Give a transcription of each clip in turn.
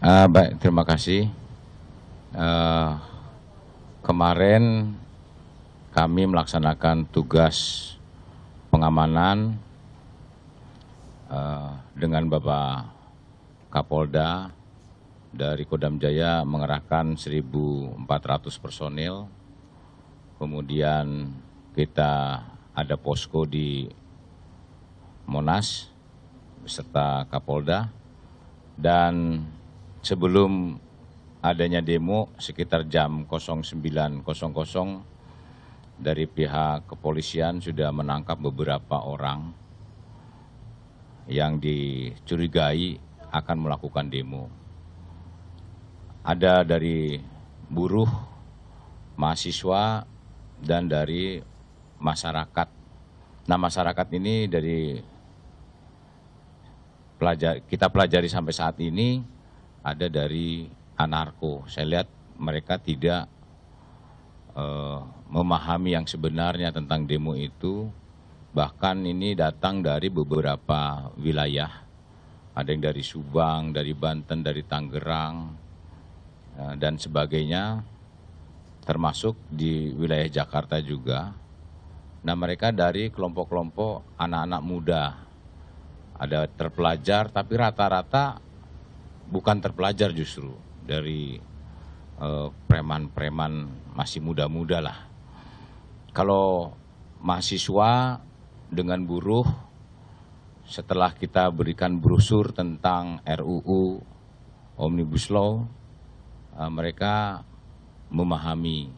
Baik, terima kasih. Eh, Kemarin kami melaksanakan tugas pengamanan dengan Bapak Kapolda dari Kodam Jaya mengerahkan 1.400 personil. Kemudian kita ada posko di Monas beserta Kapolda, dan sebelum adanya demo sekitar jam 09.00 dari pihak kepolisian sudah menangkap beberapa orang yang dicurigai akan melakukan demo. Ada dari buruh, mahasiswa, dan dari masyarakat. Nah, masyarakat ini kita pelajari sampai saat ini ada dari anarko. Saya lihat mereka tidak memahami yang sebenarnya tentang demo itu. Bahkan ini datang dari beberapa wilayah. Ada yang dari Subang, dari Banten, dari Tangerang, dan sebagainya. Termasuk di wilayah Jakarta juga. Nah, mereka dari kelompok-kelompok anak-anak muda. Ada terpelajar, tapi rata-rata bukan terpelajar justru. Dari preman-preman masih muda-muda lah. Kalau mahasiswa dengan buruh, setelah kita berikan brosur tentang RUU Omnibus Law, mereka memahami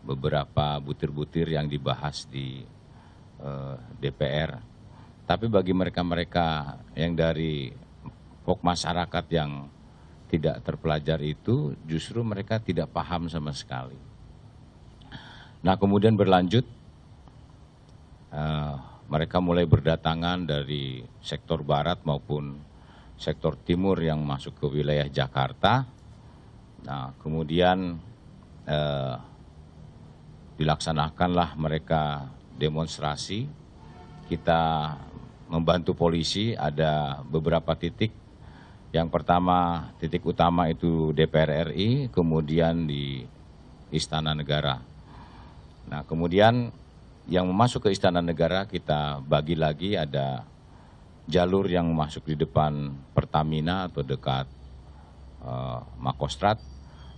beberapa butir-butir yang dibahas di DPR. Tapi bagi mereka-mereka yang dari pokok masyarakat yang tidak terpelajar itu, justru mereka tidak paham sama sekali. Nah, kemudian berlanjut, mereka mulai berdatangan dari sektor barat maupun sektor timur yang masuk ke wilayah Jakarta. Nah, kemudian dilaksanakanlah mereka demonstrasi. Kita membantu polisi, ada beberapa titik. Yang pertama, titik utama itu DPR RI, kemudian di Istana Negara. Nah, kemudian yang masuk ke Istana Negara kita bagi lagi, ada jalur yang masuk di depan Pertamina atau dekat Makostrat,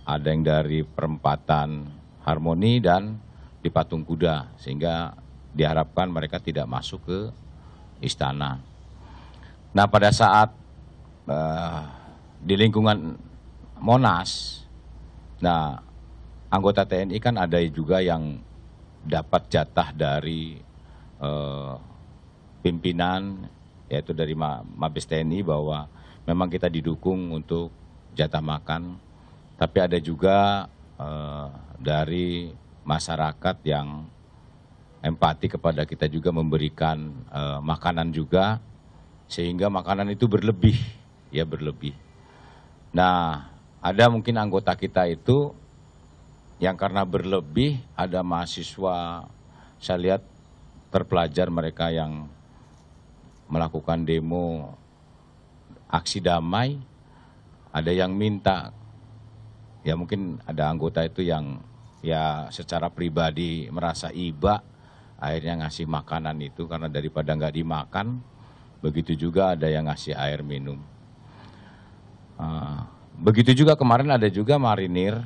ada yang dari perempatan Harmoni dan di Patung Kuda, sehingga diharapkan mereka tidak masuk ke istana. Nah, pada saat di lingkungan Monas, nah anggota TNI kan ada juga yang dapat jatah dari pimpinan, yaitu dari Mabes TNI, bahwa memang kita didukung untuk jatah makan, tapi ada juga dari masyarakat yang empati kepada kita juga memberikan makanan juga, sehingga makanan itu berlebih. Nah, ada mungkin anggota kita itu yang karena berlebih, ada mahasiswa, saya lihat terpelajar mereka yang melakukan demo aksi damai, ada yang minta, ya mungkin ada anggota itu yang ya secara pribadi merasa iba, akhirnya ngasih makanan itu karena daripada nggak dimakan. Begitu juga ada yang ngasih air minum. Begitu juga kemarin ada juga marinir,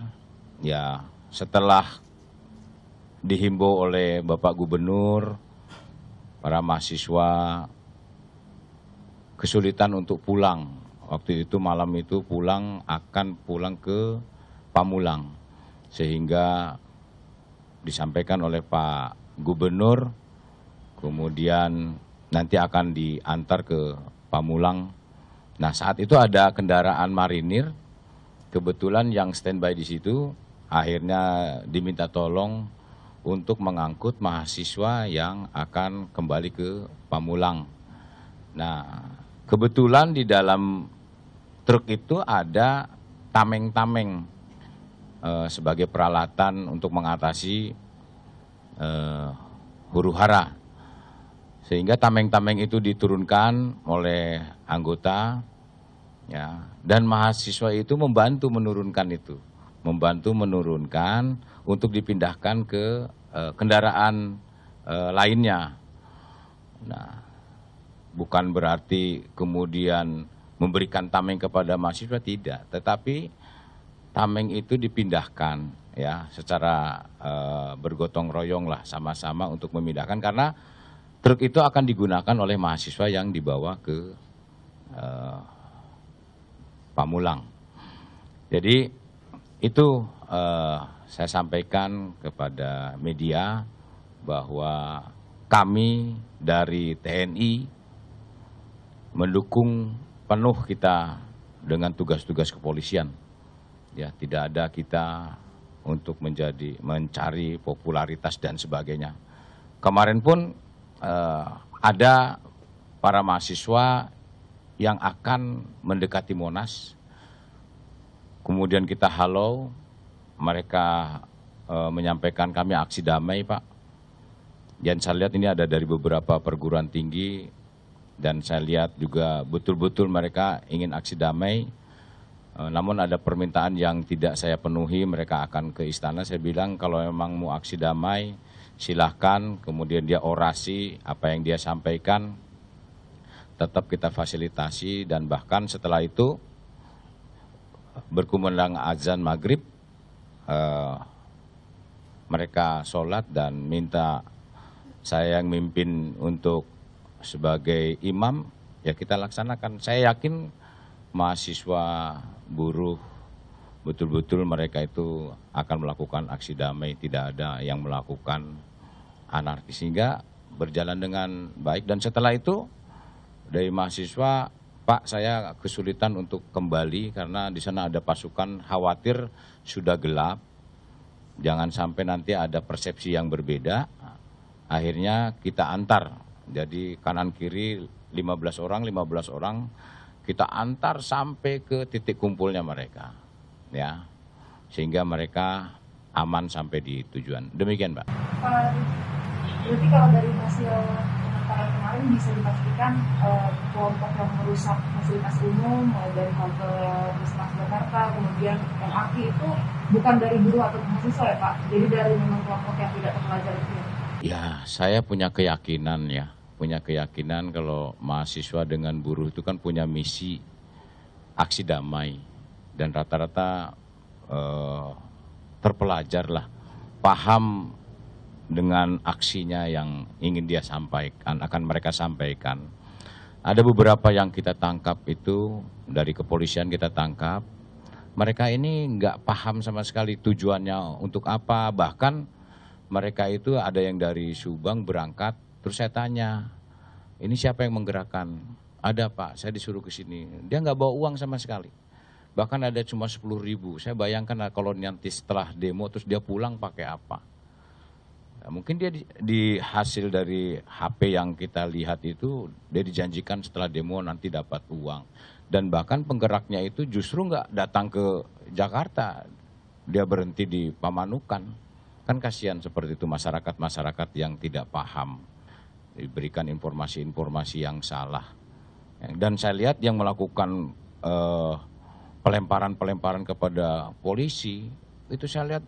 ya setelah dihimbau oleh Bapak Gubernur, para mahasiswa kesulitan untuk pulang. Waktu itu malam itu akan pulang ke Pamulang, sehingga disampaikan oleh Pak Gubernur, kemudian nanti akan diantar ke Pamulang. Nah, saat itu ada kendaraan marinir, kebetulan yang standby di situ, akhirnya diminta tolong untuk mengangkut mahasiswa yang akan kembali ke Pamulang. Nah, kebetulan di dalam truk itu ada tameng-tameng sebagai peralatan untuk mengatasi huru-hara. Sehingga tameng-tameng itu diturunkan oleh anggota, ya. Dan mahasiswa itu membantu menurunkan untuk dipindahkan ke kendaraan lainnya. Nah, bukan berarti kemudian memberikan tameng kepada mahasiswa, tidak, tetapi tameng itu dipindahkan ya secara bergotong royong lah, sama-sama untuk memindahkan, karena truk itu akan digunakan oleh mahasiswa yang dibawa ke Pamulang. Jadi itu saya sampaikan kepada media bahwa kami dari TNI mendukung penuh kita dengan tugas-tugas kepolisian. Ya, tidak ada kita untuk mencari popularitas dan sebagainya. Kemarin pun ada para mahasiswa yang akan mendekati Monas, kemudian kita halau, mereka menyampaikan kami aksi damai, Pak. Dan saya lihat ini ada dari beberapa perguruan tinggi, dan saya lihat juga betul-betul mereka ingin aksi damai. Namun ada permintaan yang tidak saya penuhi, mereka akan ke istana. Saya bilang kalau memang mau aksi damai, silahkan, kemudian dia orasi, apa yang dia sampaikan, tetap kita fasilitasi, dan bahkan setelah itu berkumandang azan maghrib, mereka sholat dan minta saya yang mimpin untuk sebagai imam, ya kita laksanakan. Saya yakin mahasiswa, buruh, betul-betul mereka itu akan melakukan aksi damai, tidak ada yang melakukan anarkis, sehingga berjalan dengan baik. Dan setelah itu dari mahasiswa, Pak, saya kesulitan untuk kembali karena di sana ada pasukan, khawatir sudah gelap, jangan sampai nanti ada persepsi yang berbeda. Akhirnya kita antar, jadi kanan kiri 15 orang kita antar sampai ke titik kumpulnya mereka, ya, sehingga mereka aman sampai di tujuan. Demikian, Pak. Berarti kalau dari hasil penangkapan kemarin bisa dipastikan kelompok yang merusak fasilitas umum, mulai dari halte bus Transjakarta, kemudian MRT, itu bukan dari buruh atau mahasiswa ya, Pak? Jadi dari memang kelompok yang tidak terpelajar itu ya? Ya, saya punya keyakinan kalau mahasiswa dengan buruh itu kan punya misi aksi damai, dan rata-rata terpelajar lah, paham dengan aksinya yang ingin dia sampaikan, akan mereka sampaikan. Ada beberapa yang kita tangkap itu, dari kepolisian kita tangkap, mereka ini nggak paham sama sekali tujuannya untuk apa. Bahkan mereka itu ada yang dari Subang berangkat, terus saya tanya, ini siapa yang menggerakkan? Ada, Pak, saya disuruh ke sini. Dia nggak bawa uang sama sekali. Bahkan ada cuma 10.000. Saya bayangkan kalau nanti setelah demo terus dia pulang pakai apa? Nah, mungkin dia di hasil dari HP yang kita lihat itu, dia dijanjikan setelah demo nanti dapat uang. Dan bahkan penggeraknya itu justru nggak datang ke Jakarta, dia berhenti di Pamanukan. Kan kasihan seperti itu masyarakat yang tidak paham, diberikan informasi-informasi yang salah. Dan saya lihat yang melakukan pelemparan kepada polisi, itu saya lihat,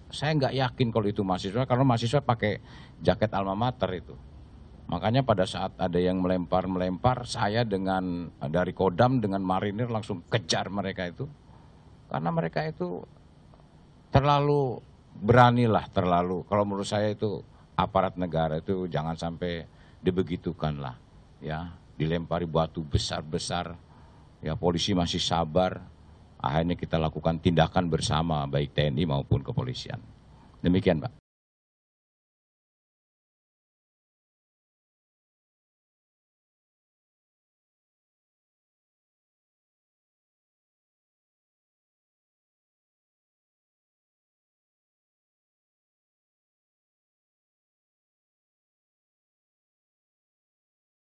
saya nggak yakin kalau itu mahasiswa, karena mahasiswa pakai jaket alma mater itu. Makanya pada saat ada yang melempar, saya dari Kodam dengan marinir langsung kejar mereka itu. Karena mereka itu terlalu beranilah, kalau menurut saya itu aparat negara itu jangan sampai dibegitukan lah, ya, dilempari batu besar-besar, ya polisi masih sabar, akhirnya kita lakukan tindakan bersama baik TNI maupun kepolisian. Demikian, Pak.